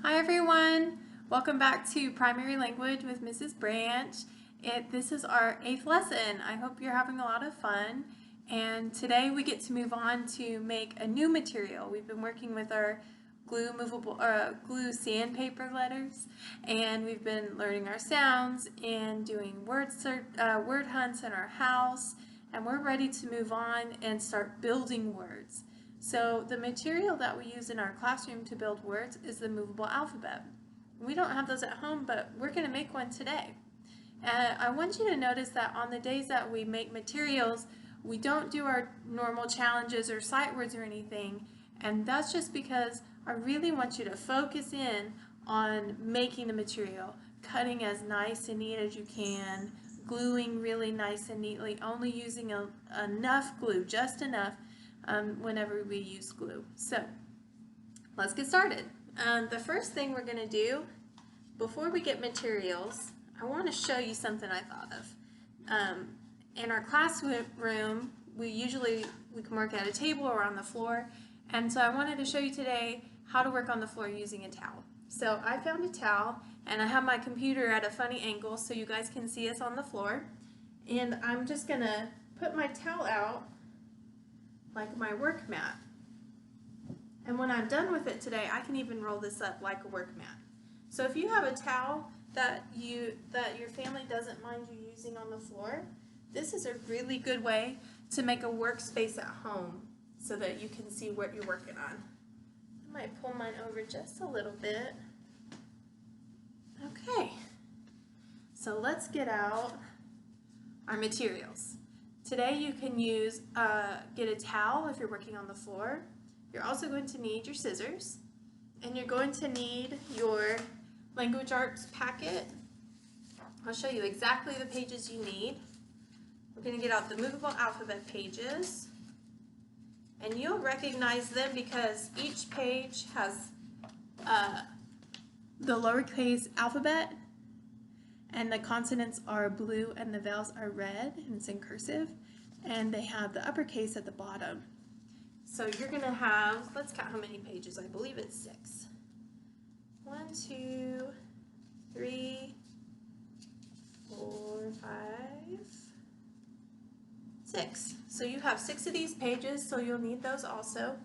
Hi everyone! Welcome back to Primary Language with Mrs. Branch. This is our 8th lesson. I hope you're having a lot of fun. And today we get to move on to make a new material. We've been working with our glue sandpaper letters, and we've been learning our sounds and doing word hunts in our house, and we're ready to move on and start building words. So the material that we use in our classroom to build words is the Movable Alphabet. We don't have those at home, but we're going to make one today. I want you to notice that on the days that we make materials, we don't do our normal challenges or sight words or anything, and that's just because I really want you to focus in on making the material, cutting as nice and neat as you can, gluing really nice and neatly, only using enough glue, just enough, whenever we use glue. So let's get started. The first thing we're going to do before we get materials, I want to show you something I thought of. In our classroom, we can work at a table or on the floor, and so I wanted to show you today how to work on the floor using a towel. So I found a towel, and I have my computer at a funny angle so you guys can see us on the floor, and I'm just going to put my towel out like my work mat. And when I'm done with it today, I can even roll this up like a work mat. So if you have a towel that your family doesn't mind you using on the floor, this is a really good way to make a workspace at home so that you can see what you're working on. I might pull mine over just a little bit. Okay, so let's get out our materials. Today you can get a towel if you're working on the floor. You're also going to need your scissors, and you're going to need your language arts packet. I'll show you exactly the pages you need. We're going to get out the Movable Alphabet pages, and you'll recognize them because each page has the lowercase alphabet, and the consonants are blue and the vowels are red, and it's in cursive, and they have the uppercase at the bottom. So you're going to have, let's count how many pages. I believe it's 6. 1, 2, 3, 4, 5, 6. So you have 6 of these pages, so you'll need those also.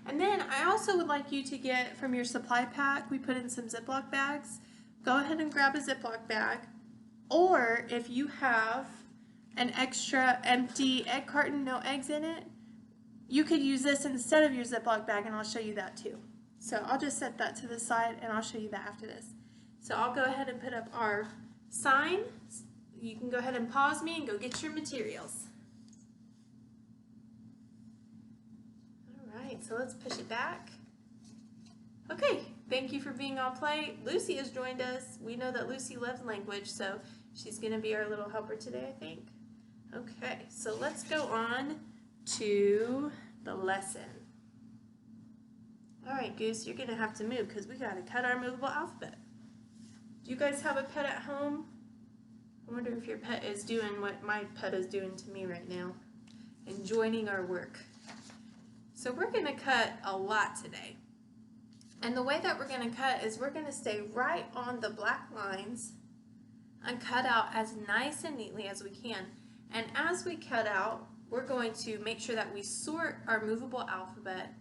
And then I also would like you to get from your supply pack, we put in some Ziploc bags. Go ahead and grab a Ziploc bag, or if you have an extra empty egg carton, no eggs in it, you could use this instead of your Ziploc bag, and I'll show you that too. So I'll just set that to the side, and I'll show you that after this. So I'll go ahead and put up our sign. You can go ahead and pause me and go get your materials. All right, so let's push it back. Okay, thank you for being on play. Lucy has joined us. We know that Lucy loves language, so she's going to be our little helper today, I think. Okay, so let's go on to the lesson. All right, Goose, you're going to have to move because we got to cut our movable alphabet. Do you guys have a pet at home? I wonder if your pet is doing what my pet is doing to me right now, and joining our work. So we're going to cut a lot today. And the way that we're going to cut is we're going to stay right on the black lines and cut out as nice and neatly as we can. And as we cut out, we're going to make sure that we sort our movable alphabet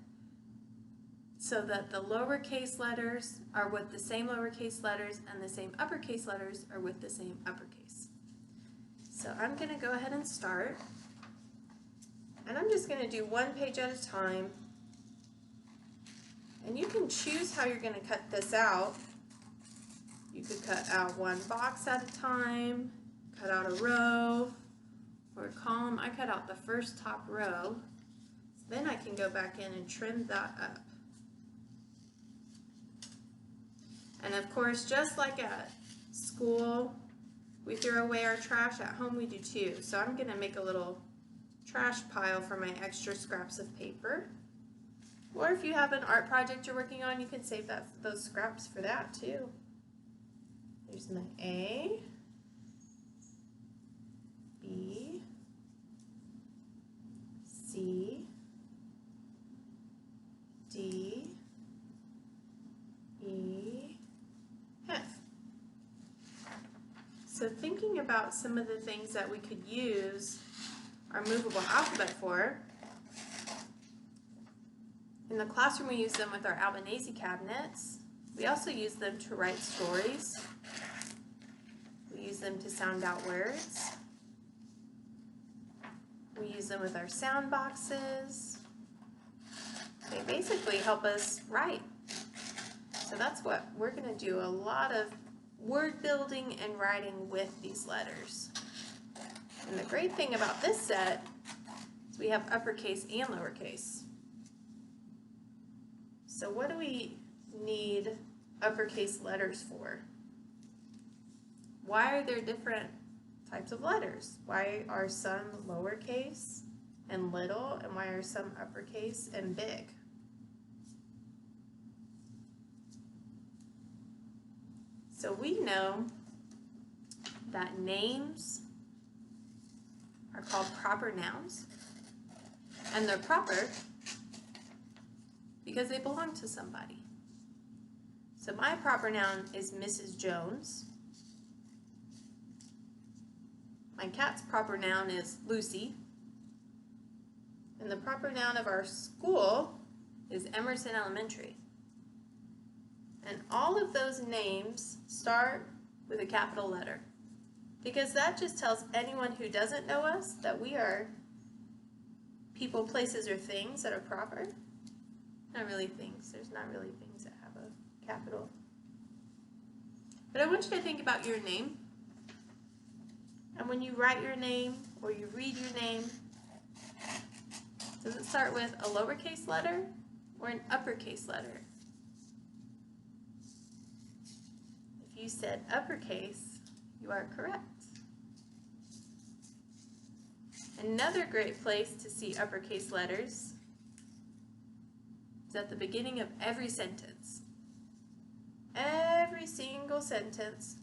so that the lowercase letters are with the same lowercase letters and the same uppercase letters are with the same uppercase. So I'm going to go ahead and start. And I'm just going to do one page at a time. And you can choose how you're going to cut this out. You could cut out one box at a time, cut out a row or a column. I cut out the first top row. So then I can go back in and trim that up. And of course, just like at school, we throw away our trash. At home we do too. So I'm going to make a little trash pile for my extra scraps of paper. Or if you have an art project you're working on, you can save those scraps for that too. There's my A, B, C, D, E, So thinking about some of the things that we could use our movable alphabet for, in the classroom we use them with our Albanese cabinets. We also use them to write stories. We use them to sound out words. We use them with our sound boxes. They basically help us write. So that's what we're going to do, a lot of word building and writing with these letters. And the great thing about this set is we have uppercase and lowercase. So what do we need uppercase letters for? Why are there different types of letters? Why are some lowercase and little, and why are some uppercase and big? So we know that names are called proper nouns, and they're proper because they belong to somebody. So my proper noun is Mrs. Jones. My cat's proper noun is Lucy. And the proper noun of our school is Emerson Elementary. And all of those names start with a capital letter, because that just tells anyone who doesn't know us that we are people, places, or things that are proper. Not really things. There's not really things that have a capital. But I want you to think about your name. And when you write your name or you read your name, does it start with a lowercase letter or an uppercase letter? If you said uppercase, you are correct. Another great place to see uppercase letters is at the beginning of every sentence. Every single sentence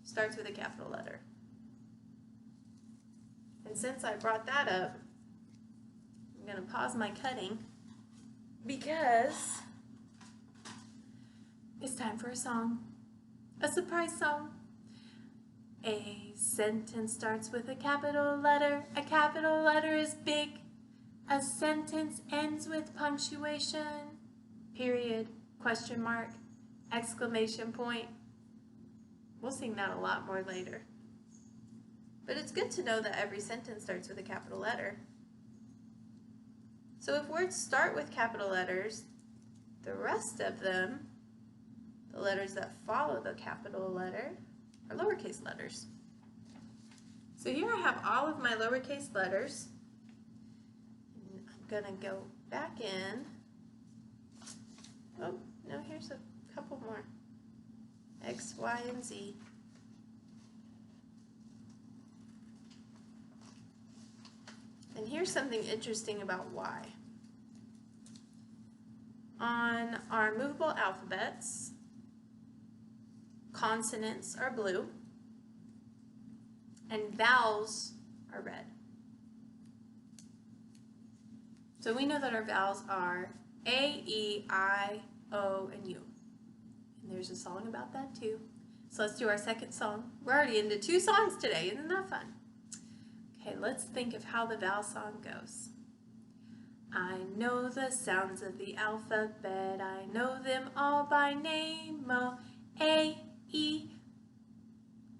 starts with a capital letter. And since I brought that up, I'm going to pause my cutting because it's time for a song. A surprise song. A sentence starts with a capital letter. A capital letter is big. A sentence ends with punctuation, period, question mark, exclamation point. We'll sing that a lot more later. But it's good to know that every sentence starts with a capital letter. So if words start with capital letters, the rest of them, the letters that follow the capital letter, are lowercase letters. So here I have all of my lowercase letters. I'm going to go back in. Oh, no, here's a couple more. X, Y, and Z. And here's something interesting about Y. On our movable alphabets, consonants are blue and vowels are red. So we know that our vowels are A, E, I, O, and U. And there's a song about that too. So let's do our second song. We're already into 2 songs today. Isn't that fun? Okay, let's think of how the vowel song goes. I know the sounds of the alphabet. I know them all by name. Oh, A, E,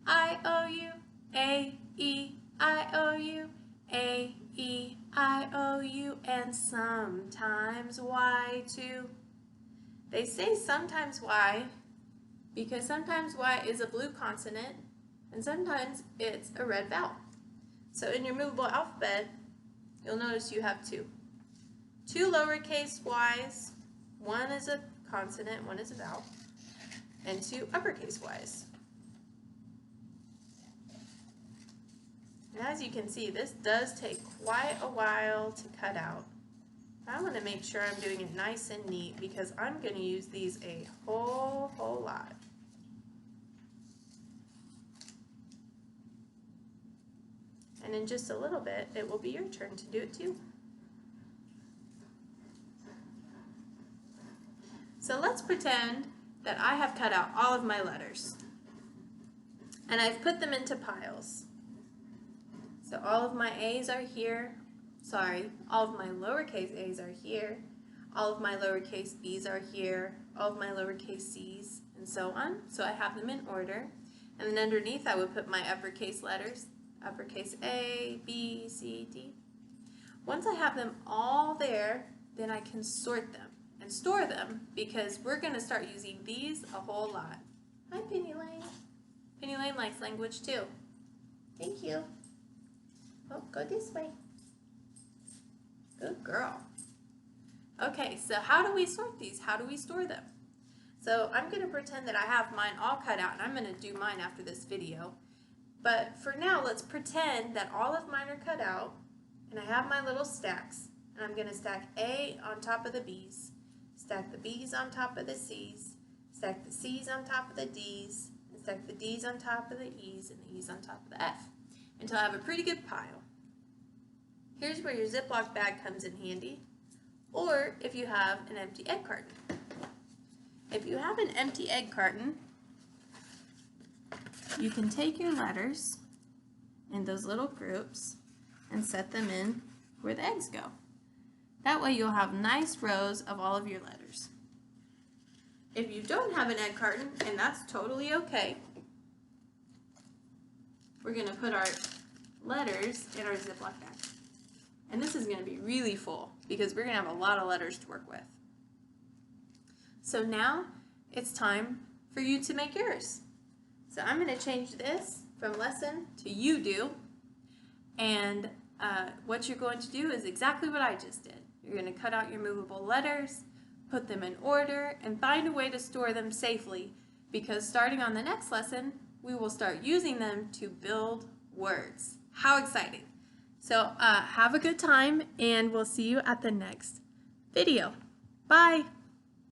I, O, U. A, E, I, O, U. A, E, I, O, U. And sometimes Y too. They say sometimes Y because sometimes Y is a blue consonant and sometimes it's a red vowel. So in your movable alphabet, you'll notice you have 2. 2 lowercase y's, one is a consonant, one is a vowel, and 2 uppercase y's. And as you can see, this does take quite a while to cut out. I want to make sure I'm doing it nice and neat because I'm going to use these a whole lot. And in just a little bit, it will be your turn to do it too. So let's pretend that I have cut out all of my letters. and I've put them into piles. So all of my A's are here. Sorry, all of my lowercase a's are here. All of my lowercase b's are here. All of my lowercase c's, and so on. So I have them in order. And then underneath I would put my uppercase letters. Uppercase A, B, C, D. Once I have them all there, then I can sort them and store them because we're going to start using these a whole lot. Hi, Penny Lane. Penny Lane likes language too. Thank you. Oh, go this way. Good girl. Okay, so how do we sort these? How do we store them? So I'm going to pretend that I have mine all cut out, and I'm going to do mine after this video. But for now, let's pretend that all of mine are cut out, and I have my little stacks. And I'm going to stack A on top of the B's, stack the B's on top of the C's, stack the C's on top of the D's, and stack the D's on top of the E's, and the E's on top of the F, until I have a pretty good pile. Here's where your Ziploc bag comes in handy, or if you have an empty egg carton. If you have an empty egg carton, you can take your letters in those little groups and set them in where the eggs go. That way you'll have nice rows of all of your letters. If you don't have an egg carton, and that's totally okay, we're going to put our letters in our Ziploc bag. And this is going to be really full because we're going to have a lot of letters to work with. So now it's time for you to make yours. So I'm going to change this from lesson to you do. And what you're going to do is exactly what I just did. You're going to cut out your movable letters, put them in order, and find a way to store them safely because starting on the next lesson, we will start using them to build words. How exciting! So have a good time, and we'll see you at the next video. Bye!